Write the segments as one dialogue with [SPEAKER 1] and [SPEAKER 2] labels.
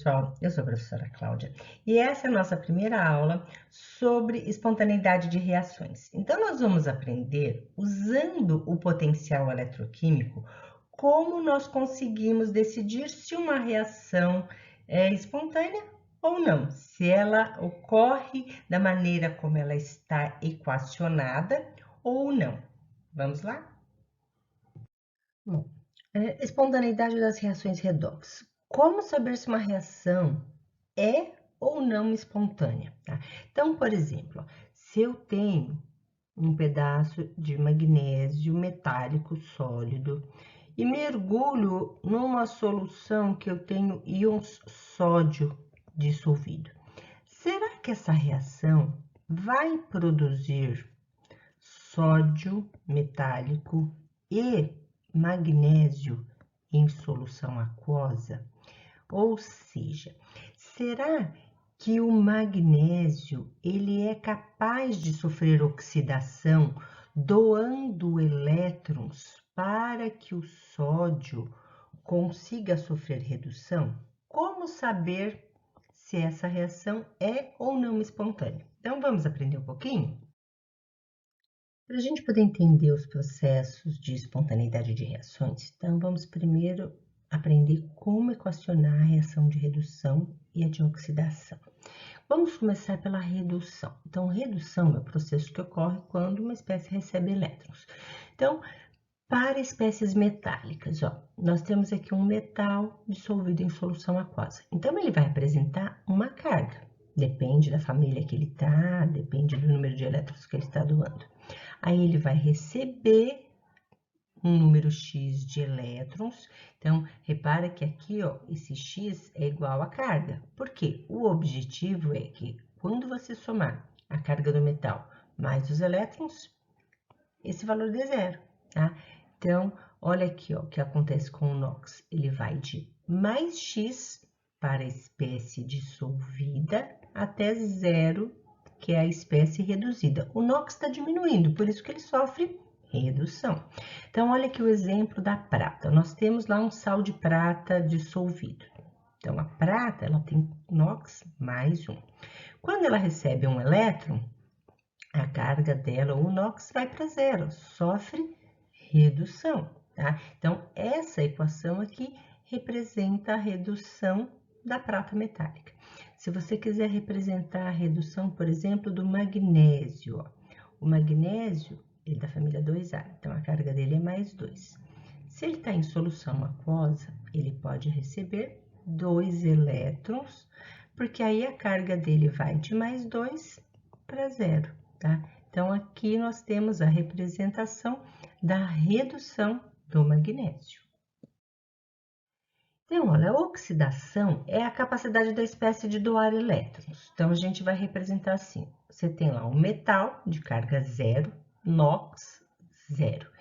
[SPEAKER 1] pessoal, eu sou a professora Cláudia e essa é a nossa primeira aula sobre espontaneidade de reações. Então, nós vamos aprender, usando o potencial eletroquímico, como nós conseguimos decidir se uma reação é espontânea ou não, se ela ocorre da maneira como ela está equacionada ou não. Vamos lá? Bom, espontaneidade das reações redox. Como saber se uma reação é ou não espontânea, tá? Então, por exemplo, se eu tenho um pedaço de magnésio metálico sólido e mergulho numa solução que eu tenho íons sódio dissolvido, será que essa reação vai produzir sódio metálico e magnésio em solução aquosa? Ou seja, será que o magnésio ele é capaz de sofrer oxidação doando elétrons para que o sódio consiga sofrer redução? Como saber se essa reação é ou não espontânea? Então, vamos aprender um pouquinho? Para a gente poder entender os processos de espontaneidade de reações, então vamos primeiro aprender como equacionar a reação de redução e a de oxidação. Vamos começar pela redução. Então, redução é o processo que ocorre quando uma espécie recebe elétrons. Então, para espécies metálicas, ó, nós temos aqui um metal dissolvido em solução aquosa. Então, ele vai apresentar uma carga. Depende da família que ele está, depende do número de elétrons que ele está doando. Aí ele vai receber um número X de elétrons. Então, repara que aqui, ó, esse X é igual à carga. Por quê? O objetivo é que quando você somar a carga do metal mais os elétrons, esse valor dê zero, tá? Então, olha aqui, ó, o que acontece com o NOx. Ele vai de mais X para a espécie dissolvida até zero, que é a espécie reduzida. O NOx está diminuindo, por isso que ele sofre redução. Então, olha aqui o exemplo da prata. Nós temos lá um sal de prata dissolvido. Então, a prata, ela tem NOx mais 1. Quando ela recebe um elétron, a carga dela, o NOx, vai para zero, sofre redução, tá? Então, essa equação aqui representa a redução da prata metálica. Se você quiser representar a redução, por exemplo, do magnésio, ó, o magnésio é da família 2A, então a carga dele é mais 2. Se ele está em solução aquosa, ele pode receber 2 elétrons, porque aí a carga dele vai de mais 2 para zero, tá? Então, aqui nós temos a representação da redução do magnésio. Então, olha, a oxidação é a capacidade da espécie de doar elétrons. Então, a gente vai representar assim. Você tem lá um metal de carga zero, NOx zero.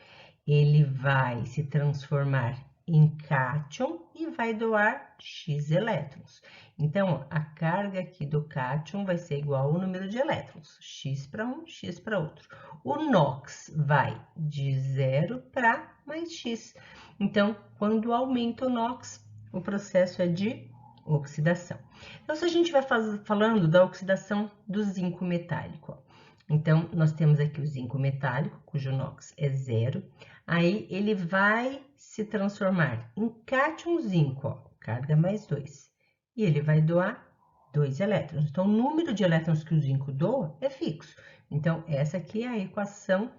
[SPEAKER 1] Ele vai se transformar em cátion e vai doar X elétrons. Então, a carga aqui do cátion vai ser igual ao número de elétrons, X para um, X para outro. O NOx vai de 0 para mais X. Então, quando aumenta o NOx, o processo é de oxidação. Então, se a gente vai falando da oxidação do zinco metálico, ó. Então, nós temos aqui o zinco metálico, cujo NOx é 0. Aí, ele vai se transformar em cátion zinco, ó, carga mais 2. E ele vai doar 2 elétrons. Então, o número de elétrons que o zinco doa é fixo. Então, essa aqui é a equação,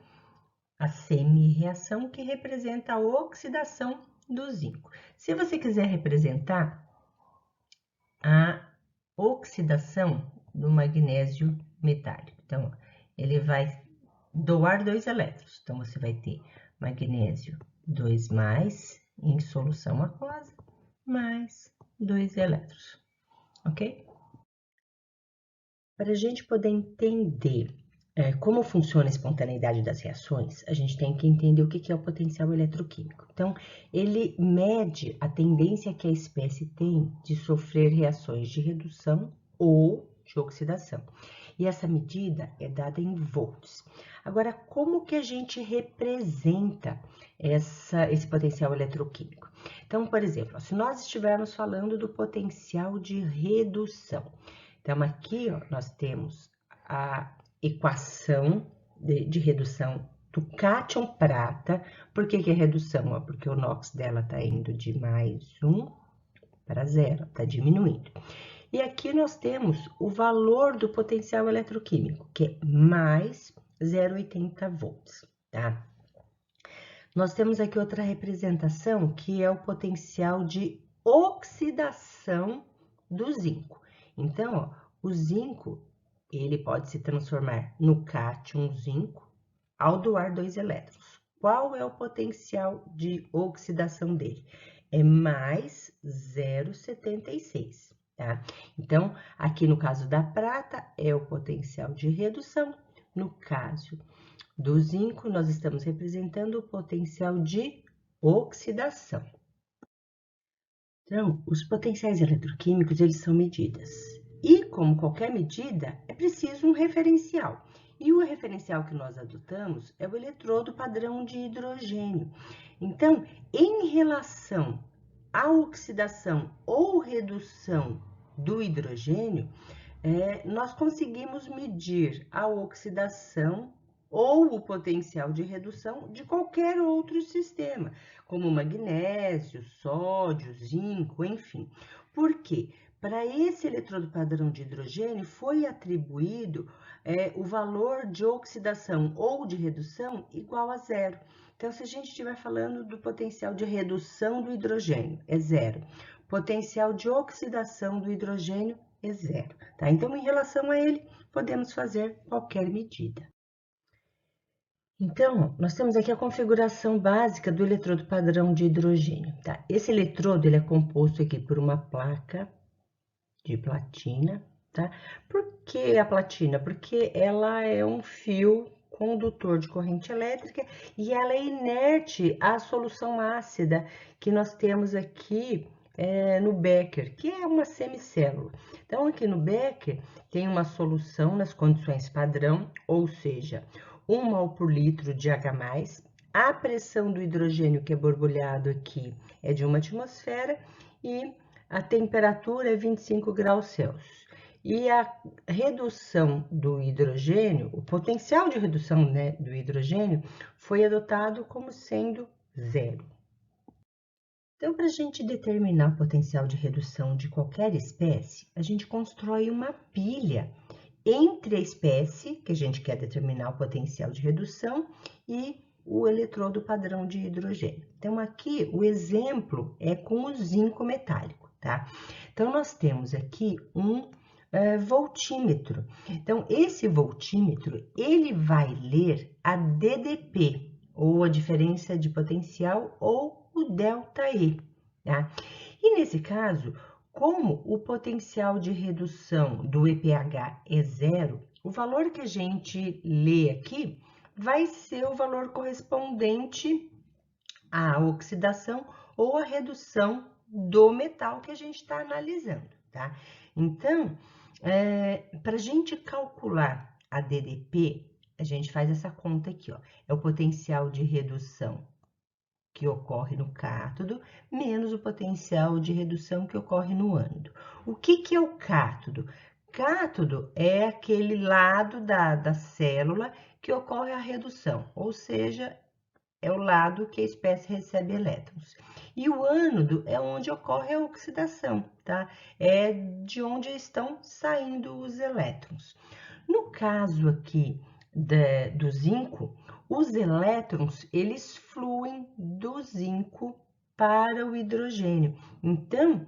[SPEAKER 1] a semi-reação, que representa a oxidação do zinco. Se você quiser representar a oxidação do magnésio metálico, então, ele vai doar 2 elétrons. Então, você vai ter magnésio 2 mais em solução aquosa, mais 2 elétrons, ok? Para a gente poder entender como funciona a espontaneidade das reações, a gente tem que entender o que é o potencial eletroquímico. Então, ele mede a tendência que a espécie tem de sofrer reações de redução ou de oxidação. E essa medida é dada em volts. Agora, como que a gente representa esse potencial eletroquímico? Então, por exemplo, se nós estivermos falando do potencial de redução, então aqui ó, nós temos a equação de redução do cátion prata. Por que é redução? Porque o NOx dela está indo de -1 para 0, está diminuindo. E aqui nós temos o valor do potencial eletroquímico, que é mais 0,80 volts, tá? Nós temos aqui outra representação, que é o potencial de oxidação do zinco. Então, ó, o zinco, ele pode se transformar no cátion zinco ao doar 2 elétrons. Qual é o potencial de oxidação dele? É mais 0,76, tá? Então, aqui no caso da prata, é o potencial de redução. No caso do zinco, nós estamos representando o potencial de oxidação. Então, os potenciais eletroquímicos, eles são medidas. E, como qualquer medida, é preciso um referencial. E o referencial que nós adotamos é o eletrodo padrão de hidrogênio. Então, em relação à oxidação ou redução do hidrogênio, nós conseguimos medir a oxidação ou o potencial de redução de qualquer outro sistema, como magnésio, sódio, zinco, enfim. Por quê? Para esse eletrodo padrão de hidrogênio foi atribuído o valor de oxidação ou de redução igual a 0. Então, se a gente estiver falando do potencial de redução do hidrogênio, é 0. Potencial de oxidação do hidrogênio é 0. Tá? Então, em relação a ele, podemos fazer qualquer medida. Então, nós temos aqui a configuração básica do eletrodo padrão de hidrogênio. Tá? Esse eletrodo ele é composto aqui por uma placa de platina. Tá? Por que a platina? Porque ela é um fio condutor de corrente elétrica e ela é inerte à solução ácida que nós temos aqui no becker, que é uma semicélula. Então, aqui no becker tem uma solução nas condições padrão, ou seja, 1 mol por litro de H+, a pressão do hidrogênio que é borbulhado aqui é de 1 atmosfera e a temperatura é 25 graus Celsius. E a redução do hidrogênio, o potencial de redução, né, do hidrogênio, foi adotado como sendo 0. Então, para a gente determinar o potencial de redução de qualquer espécie, a gente constrói uma pilha entre a espécie, que a gente quer determinar o potencial de redução, e o eletrodo padrão de hidrogênio. Então, aqui o exemplo é com o zinco metálico, tá? Então, nós temos aqui um voltímetro. Então, esse voltímetro, ele vai ler a DDP, ou a diferença de potencial, ou o ΔE, tá? E nesse caso, como o potencial de redução do EPH é 0, o valor que a gente lê aqui vai ser o valor correspondente à oxidação ou à redução do metal que a gente está analisando, tá? Então, para a gente calcular a DDP, a gente faz essa conta aqui, ó. É o potencial de redução que ocorre no cátodo, menos o potencial de redução que ocorre no ânodo. O que é o cátodo? Cátodo é aquele lado da célula que ocorre a redução, ou seja, é o lado que a espécie recebe elétrons. E o ânodo é onde ocorre a oxidação, tá? É de onde estão saindo os elétrons. No caso aqui do zinco, os elétrons, eles fluem do zinco para o hidrogênio. Então,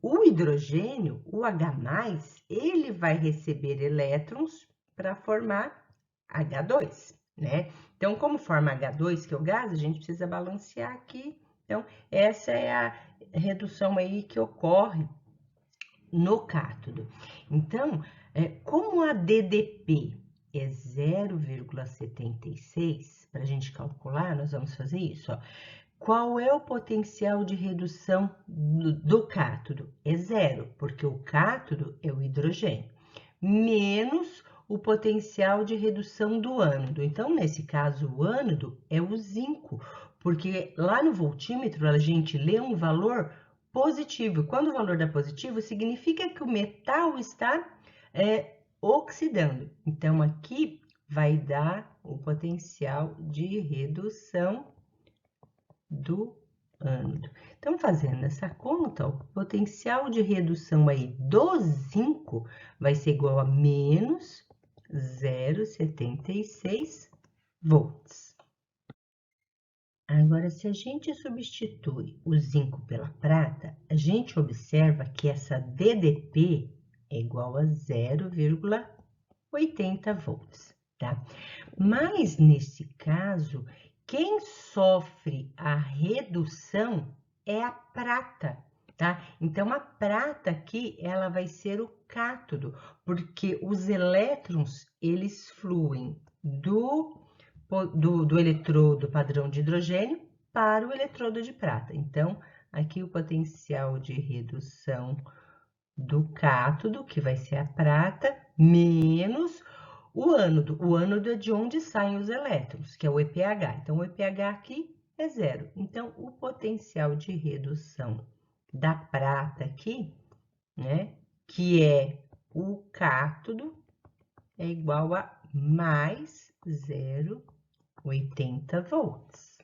[SPEAKER 1] o hidrogênio, o H+, ele vai receber elétrons para formar H2, né? Então, como forma H2, que é o gás, a gente precisa balancear aqui. Então, essa é a redução aí que ocorre no cátodo. Então, como a DDP é 0,76, para a gente calcular, nós vamos fazer isso, ó. Qual é o potencial de redução do cátodo? É 0, porque o cátodo é o hidrogênio, menos o potencial de redução do ânodo. Então, nesse caso, o ânodo é o zinco, Porque lá no voltímetro a gente lê um valor positivo. Quando o valor dá positivo, significa que o metal está oxidando. Então, aqui vai dar o potencial de redução do ânodo. Então, fazendo essa conta, o potencial de redução aí do zinco vai ser igual a menos 0,76 volts. Agora, se a gente substitui o zinco pela prata, a gente observa que essa DDP é igual a 0,80 volts, tá? Mas, nesse caso, quem sofre a redução é a prata, tá? Então, a prata aqui, ela vai ser o cátodo, porque os elétrons, eles fluem do eletrodo padrão de hidrogênio para o eletrodo de prata. Então, aqui o potencial de redução do cátodo, que vai ser a prata, menos o ânodo. O ânodo é de onde saem os elétrons, que é o EPH. Então, o EPH aqui é zero. Então, o potencial de redução da prata aqui, né, que é o cátodo, é igual a mais 0,80 volts.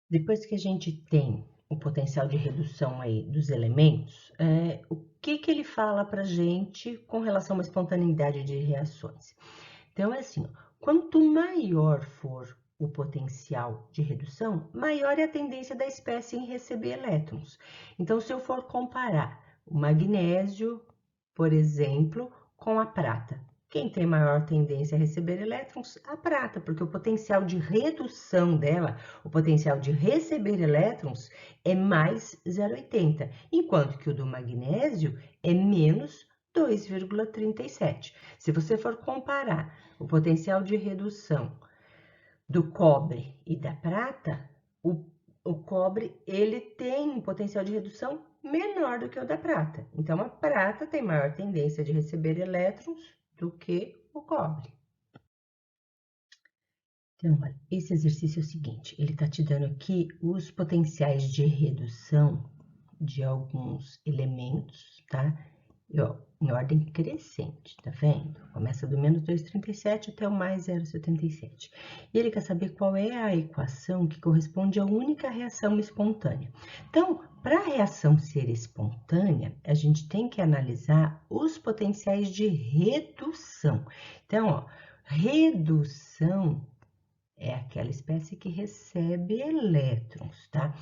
[SPEAKER 1] Depois que a gente tem o potencial de redução aí dos elementos, o que ele fala para a gente com relação à espontaneidade de reações? Então, é assim, ó, quanto maior for o potencial de redução, maior é a tendência da espécie em receber elétrons. Então, se eu for comparar o magnésio, por exemplo, com a prata, quem tem maior tendência a receber elétrons? A prata, porque o potencial de redução dela, o potencial de receber elétrons, é mais 0,80, enquanto que o do magnésio é menos 2,37. Se você for comparar o potencial de redução do cobre e da prata, o cobre ele tem um potencial de redução menor do que o da prata. Então, a prata tem maior tendência de receber elétrons do que o cobre. Então, olha, esse exercício é o seguinte, ele está te dando aqui os potenciais de redução de alguns elementos, tá? E, ó, em ordem crescente, tá vendo? Começa do menos 2,37 até o mais 0,77. E ele quer saber qual é a equação que corresponde à única reação espontânea. Então, para a reação ser espontânea, a gente tem que analisar os potenciais de redução. Então, ó, redução é aquela espécie que recebe elétrons, tá?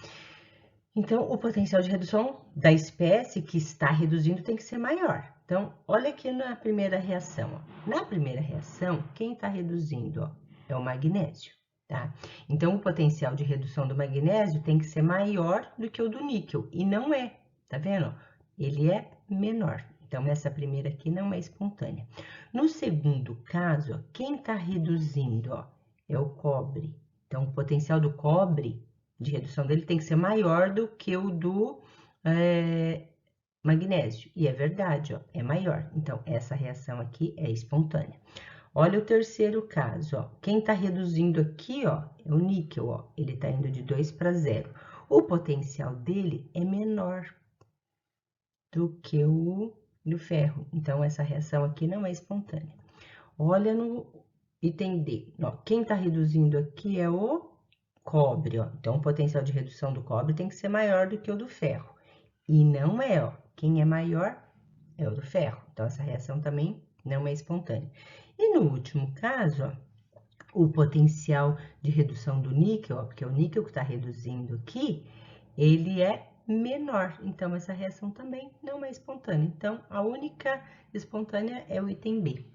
[SPEAKER 1] Então, o potencial de redução da espécie que está reduzindo tem que ser maior. Então, olha aqui na primeira reação. Ó. Na primeira reação, quem está reduzindo ó, é o magnésio, tá? Então, o potencial de redução do magnésio tem que ser maior do que o do níquel, e não é, tá vendo? Ele é menor. Então, essa primeira aqui não é espontânea. No segundo caso, ó, quem está reduzindo ó, é o cobre. Então, o potencial do cobre de redução dele tem que ser maior do que o do magnésio. E é verdade, ó, é maior. Então, essa reação aqui é espontânea. Olha o terceiro caso, ó. Quem está reduzindo aqui, ó, é o níquel, ó. Ele está indo de 2 para 0. O potencial dele é menor do que o do ferro. Então, essa reação aqui não é espontânea. Olha no item D. Ó, quem está reduzindo aqui é o cobre, ó. Então, o potencial de redução do cobre tem que ser maior do que o do ferro. E não é, ó. Quem é maior é o do ferro. Então, essa reação também não é espontânea. E no último caso, ó, o potencial de redução do níquel, ó, porque é o níquel que está reduzindo aqui, ele é menor. Então, essa reação também não é espontânea. Então, a única espontânea é o item B.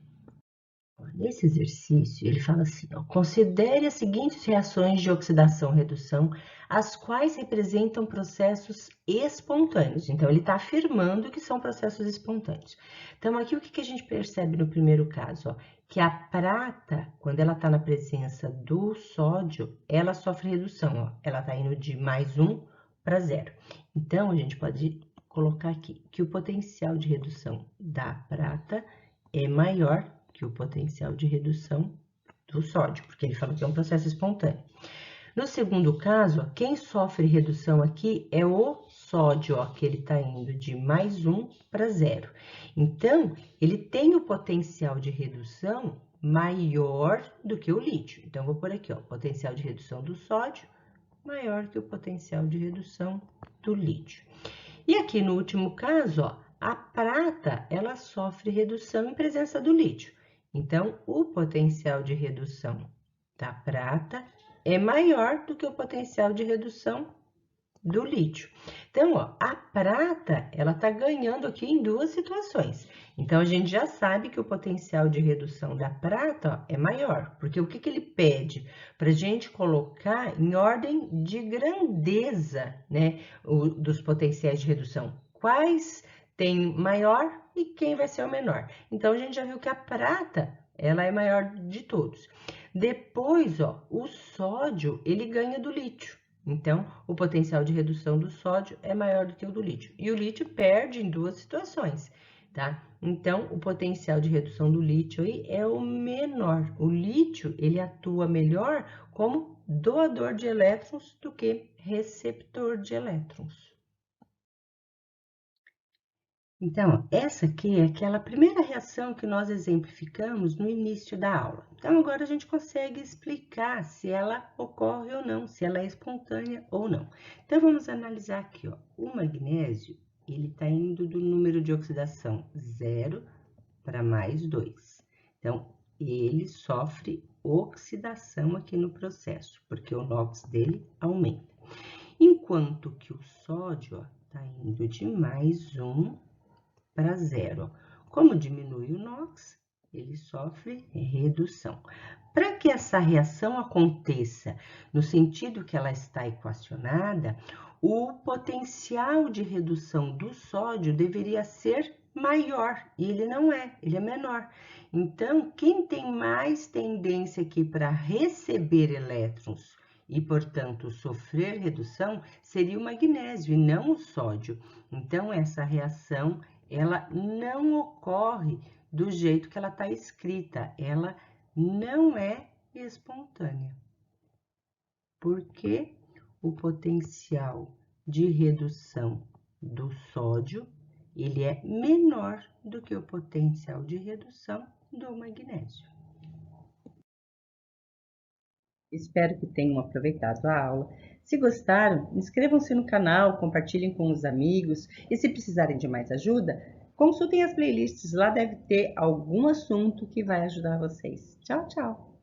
[SPEAKER 1] Nesse exercício, ele fala assim, ó, considere as seguintes reações de oxidação-redução, as quais representam processos espontâneos. Então, ele está afirmando que são processos espontâneos. Então, aqui o que a gente percebe no primeiro caso? Ó, que a prata, quando ela está na presença do sódio, ela sofre redução. Ó, ela está indo de mais 1 para 0. Então, a gente pode colocar aqui que o potencial de redução da prata é maior que o potencial de redução do sódio, porque ele falou que é um processo espontâneo. No segundo caso, ó, quem sofre redução aqui é o sódio, ó, que ele está indo de +1 para 0. Então, ele tem o potencial de redução maior do que o lítio. Então, vou pôr aqui, ó, potencial de redução do sódio maior que o potencial de redução do lítio. E aqui no último caso, ó, a prata, ela sofre redução em presença do lítio. Então, o potencial de redução da prata é maior do que o potencial de redução do lítio. Então, ó, a prata, ela está ganhando aqui em duas situações. Então, a gente já sabe que o potencial de redução da prata, ó, é maior, porque o que que ele pede? Para a gente colocar em ordem de grandeza, né, dos potenciais de redução. Quais tem maior e quem vai ser o menor. Então, a gente já viu que a prata, ela é maior de todos. Depois, ó, o sódio, ele ganha do lítio. Então, o potencial de redução do sódio é maior do que o do lítio. E o lítio perde em duas situações, tá? Então, o potencial de redução do lítio aí é o menor. O lítio, ele atua melhor como doador de elétrons do que receptor de elétrons. Então, essa aqui é aquela primeira reação que nós exemplificamos no início da aula. Então, agora a gente consegue explicar se ela ocorre ou não, se ela é espontânea ou não. Então, vamos analisar aqui, ó. O magnésio, ele está indo do número de oxidação 0 para +2. Então, ele sofre oxidação aqui no processo, porque o NOx dele aumenta. Enquanto que o sódio está indo de +1 para 0. Como diminui o NOx, ele sofre redução. Para que essa reação aconteça no sentido que ela está equacionada, o potencial de redução do sódio deveria ser maior, e ele não é, ele é menor. Então, quem tem mais tendência aqui para receber elétrons e, portanto, sofrer redução, seria o magnésio e não o sódio. Então, essa reação ela não ocorre do jeito que ela está escrita, ela não é espontânea, porque o potencial de redução do sódio, ele é menor do que o potencial de redução do magnésio. Espero que tenham aproveitado a aula. Se gostaram, inscrevam-se no canal, compartilhem com os amigos e se precisarem de mais ajuda, consultem as playlists, lá deve ter algum assunto que vai ajudar vocês. Tchau, tchau!